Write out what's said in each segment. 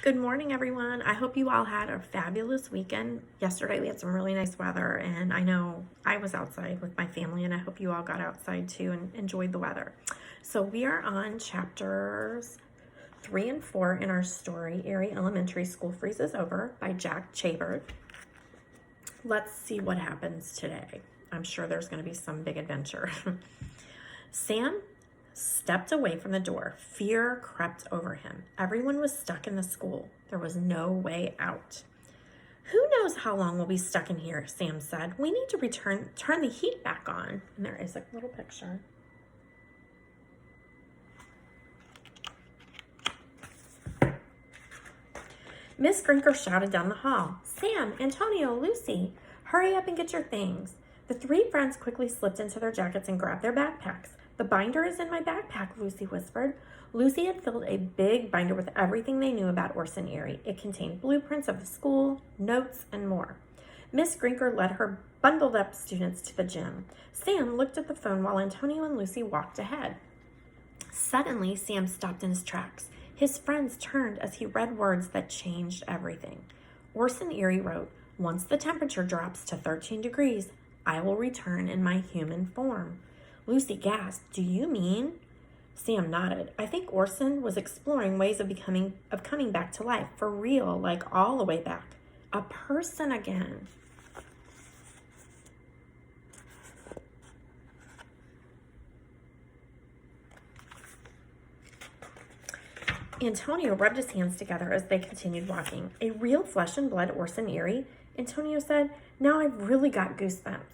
Good morning, everyone. I hope you all had a fabulous weekend. Yesterday we had some really nice weather, and I know I was outside with my family, and I hope you all got outside too and enjoyed the weather. So we are on chapters 3 and 4 in our story, Eerie Elementary School Freezes Over by Jack Chabert. Let's see what happens today. I'm sure there's going to be some big adventure. Sam stepped away from the door. Fear crept over him. Everyone was stuck in the school. There was no way out. Who knows how long we'll be stuck in here, Sam said. We need to turn the heat back on. And there is a little picture. Miss Grinker shouted down the hall, Sam, Antonio, Lucy, hurry up and get your things. The three friends quickly slipped into their jackets and grabbed their backpacks. The binder is in my backpack, Lucy whispered. Lucy had filled a big binder with everything they knew about Orson Eerie. It contained blueprints of the school, notes, and more. Miss Grinker led her bundled up students to the gym. Sam looked at the phone while Antonio and Lucy walked ahead. Suddenly, Sam stopped in his tracks. His friends turned as he read words that changed everything. Orson Eerie wrote, "Once the temperature drops to 13 degrees, I will return in my human form." Lucy gasped, "Do you mean?" Sam nodded. "I think Orson was exploring ways of coming back to life, for real, like all the way back. A person again." Antonio rubbed his hands together as they continued walking. "A real flesh and blood Orson Eerie?" Antonio said. "Now I've really got goosebumps.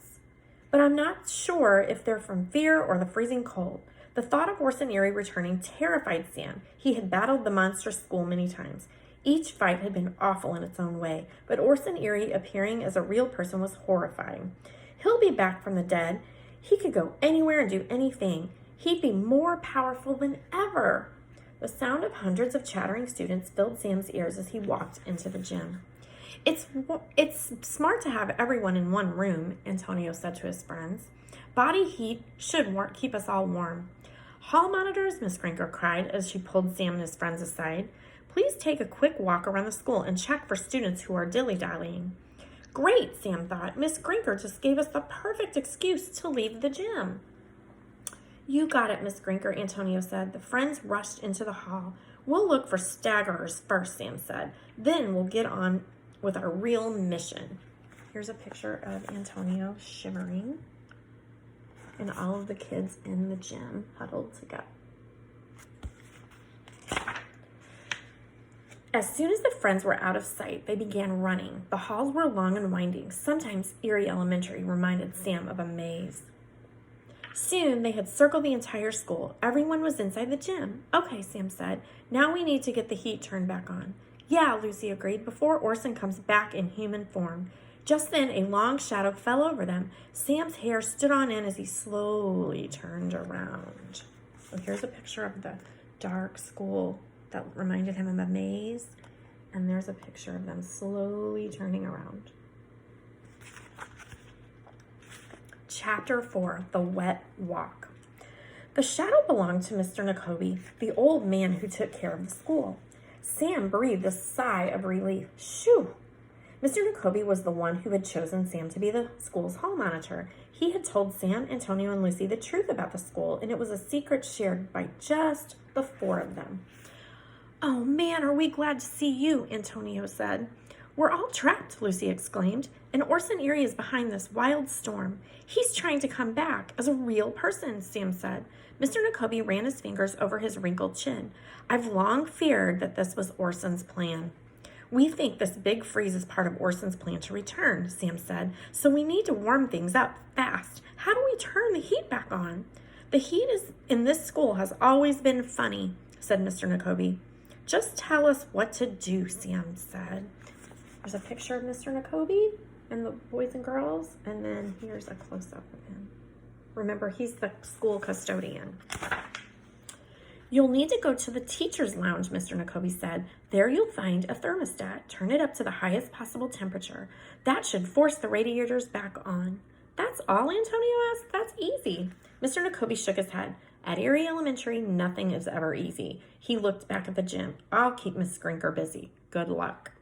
But I'm not sure if they're from fear or the freezing cold." The thought of Orson Eerie returning terrified Sam. He had battled the monstrous school many times. Each fight had been awful in its own way, but Orson Eerie appearing as a real person was horrifying. He'll be back from the dead. He could go anywhere and do anything. He'd be more powerful than ever. The sound of hundreds of chattering students filled Sam's ears as he walked into the gym. It's smart to have everyone in one room," Antonio said to his friends. "Body heat should keep us all warm." "Hall monitors," Miss Grinker cried as she pulled Sam and his friends aside. "Please take a quick walk around the school and check for students who are dilly-dallying." Great, Sam thought. Miss Grinker just gave us the perfect excuse to leave the gym. "You got it, Miss Grinker," Antonio said. The friends rushed into the hall. "We'll look for staggerers first," Sam said. "Then we'll get on with our real mission." Here's a picture of Antonio shivering and all of the kids in the gym huddled together. As soon as the friends were out of sight, they began running. The halls were long and winding. Sometimes Eerie Elementary reminded Sam of a maze. Soon they had circled the entire school. Everyone was inside the gym. "Okay," Sam said. "Now we need to get the heat turned back on." "Yeah," Lucy agreed, "before Orson comes back in human form." Just then, a long shadow fell over them. Sam's hair stood on end as he slowly turned around. So here's a picture of the dark school that reminded him of a maze. And there's a picture of them slowly turning around. Chapter 4, The Wet Walk. The shadow belonged to Mr. Nakobe, the old man who took care of the school. Sam breathed a sigh of relief. Shoo! Mr. Nakobe was the one who had chosen Sam to be the school's hall monitor. He had told Sam, Antonio, and Lucy the truth about the school, and it was a secret shared by just the four of them. "Oh man, are we glad to see you," Antonio said. "We're all trapped," Lucy exclaimed, "and Orson Eerie is behind this wild storm. He's trying to come back as a real person," Sam said. Mr. Nakobe ran his fingers over his wrinkled chin. "I've long feared that this was Orson's plan." "We think this big freeze is part of Orson's plan to return," Sam said, "so we need to warm things up fast. How do we turn the heat back on?" "The heat in this school has always been funny," said Mr. Nakobe. "Just tell us what to do," Sam said. There's a picture of Mr. Nakobe and the boys and girls, and then here's a close-up of him. Remember, he's the school custodian. "You'll need to go to the teacher's lounge," Mr. Nakobe said. "There you'll find a thermostat. Turn it up to the highest possible temperature. That should force the radiators back on." "That's all?" Antonio asked. "That's easy." Mr. Nakobe shook his head. At Eerie Elementary, nothing is ever easy. He looked back at the gym. I'll keep Miss Skrinker busy. Good luck.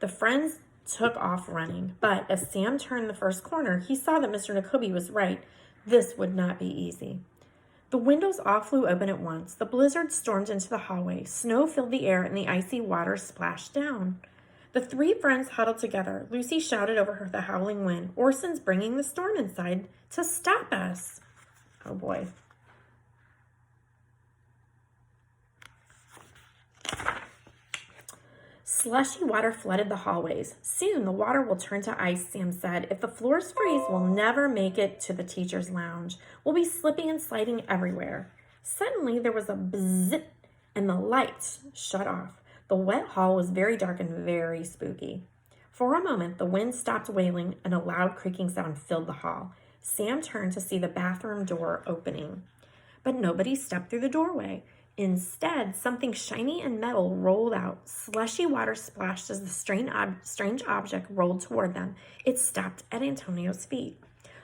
The friends took off running, but as Sam turned the first corner, he saw that Mr. Nakobe was right. This would not be easy. The windows all flew open at once. The blizzard stormed into the hallway. Snow filled the air and the icy water splashed down. The three friends huddled together. Lucy shouted over the howling wind, "Orson's bringing the storm inside to stop us." Oh boy. Slushy water flooded the hallways. "Soon the water will turn to ice," Sam said. "If the floors freeze, we'll never make it to the teacher's lounge. We'll be slipping and sliding everywhere." Suddenly there was a bzzz, and the lights shut off. The wet hall was very dark and very spooky. For a moment, the wind stopped wailing and a loud creaking sound filled the hall. Sam turned to see the bathroom door opening. But nobody stepped through the doorway. Instead, something shiny and metal rolled out. Slushy water splashed as the strange object rolled toward them. It stopped at Antonio's feet.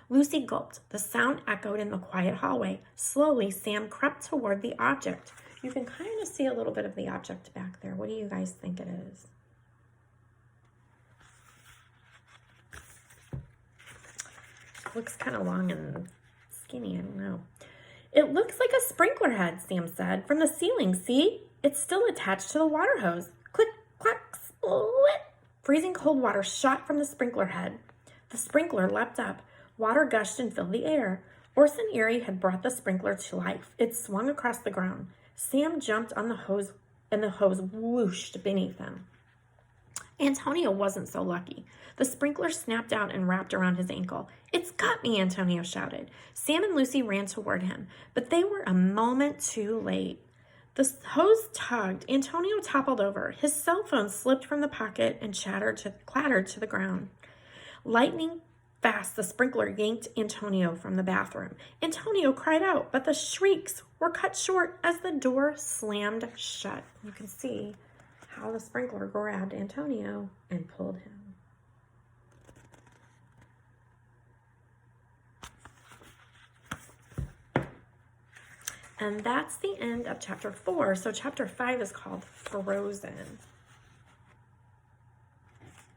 Lucy gulped. The sound echoed in the quiet hallway. Slowly, Sam crept toward the object. You can kind of see a little bit of the object back there. What do you guys think it is? Looks kind of long and skinny. I don't know. "It looks like a sprinkler head," Sam said. "From the ceiling, see? It's still attached to the water hose." Click, clack, split. Freezing cold water shot from the sprinkler head. The sprinkler leapt up. Water gushed and filled the air. Orson Eerie had brought the sprinkler to life. It swung across the ground. Sam jumped on the hose, and the hose whooshed beneath him. Antonio wasn't so lucky. The sprinkler snapped out and wrapped around his ankle. "It's got me," Antonio shouted. Sam and Lucy ran toward him, but they were a moment too late. The hose tugged. Antonio toppled over. His cell phone slipped from the pocket and clattered to the ground. Lightning fast, the sprinkler yanked Antonio from the bathroom. Antonio cried out, but the shrieks were cut short as the door slammed shut. You can see how the sprinkler grabbed Antonio and pulled him. And that's the end of chapter 4. So chapter 5 is called Frozen.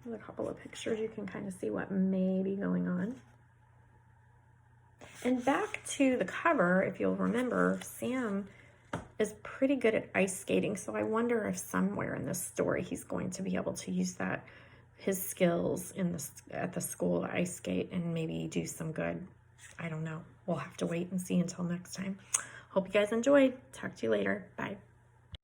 There's a couple of pictures. You can kind of see what may be going on. And back to the cover, if you'll remember, Sam is pretty good at ice skating. So I wonder if somewhere in this story he's going to be able to use his skills at the school to ice skate and maybe do some good. I don't know. We'll have to wait and see until next time. Hope you guys enjoyed. Talk to you later. Bye.